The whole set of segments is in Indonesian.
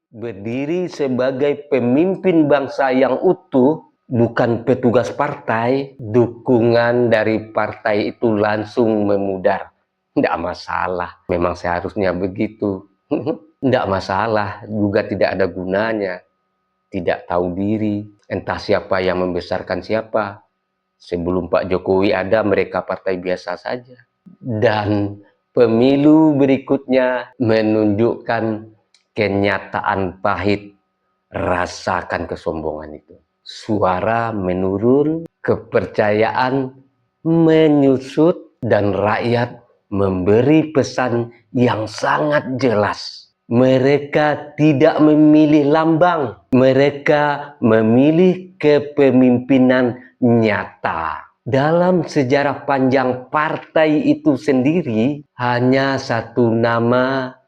Berdiri sebagai pemimpin bangsa yang utuh, bukan petugas partai. Dukungan dari partai itu langsung memudar. Tidak masalah, memang seharusnya begitu. Tidak masalah, juga tidak ada gunanya. Tidak tahu diri, entah siapa yang membesarkan siapa. Sebelum Pak Jokowi ada, mereka partai biasa saja. Dan pemilu berikutnya menunjukkan kenyataan pahit. Rasakan kesombongan itu. Suara menurun, kepercayaan menyusut, dan rakyat memberi pesan yang sangat jelas. Mereka tidak memilih lambang, mereka memilih kepemimpinan nyata. Dalam sejarah panjang partai itu sendiri, hanya satu nama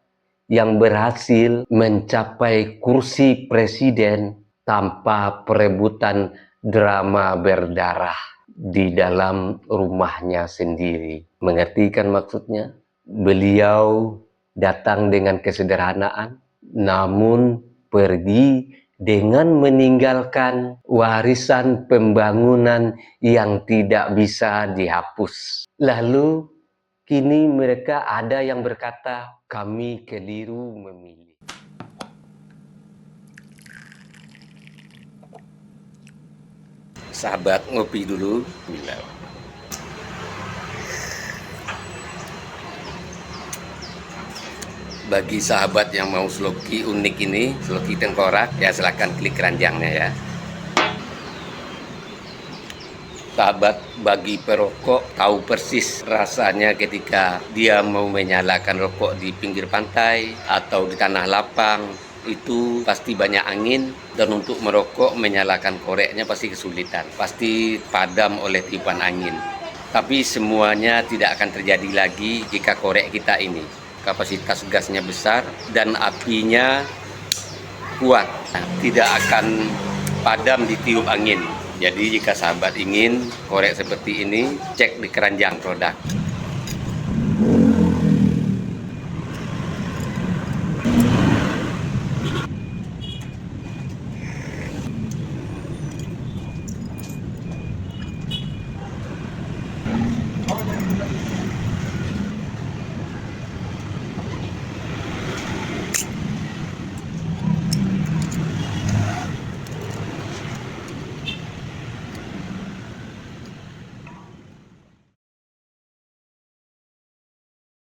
yang berhasil mencapai kursi presiden tanpa perebutan drama berdarah di dalam rumahnya sendiri. Mengerti kan maksudnya? Beliau datang dengan kesederhanaan, namun pergi dengan meninggalkan warisan pembangunan yang tidak bisa dihapus. Lalu kini mereka ada yang berkata, kami keliru memilih. Sahabat, ngopi dulu. Bagi sahabat yang mau sloki unik ini, sloki tengkorak, ya silahkan klik keranjangnya ya. Sahabat, bagi perokok tahu persis rasanya ketika dia mau menyalakan rokok di pinggir pantai atau di tanah lapang. Itu pasti banyak angin, dan untuk merokok menyalakan koreknya pasti kesulitan, pasti padam oleh tiupan angin. Tapi semuanya tidak akan terjadi lagi jika korek kita ini kapasitas gasnya besar dan apinya kuat, tidak akan padam ditiup angin. Jadi jika sahabat ingin korek seperti ini, cek di keranjang produk.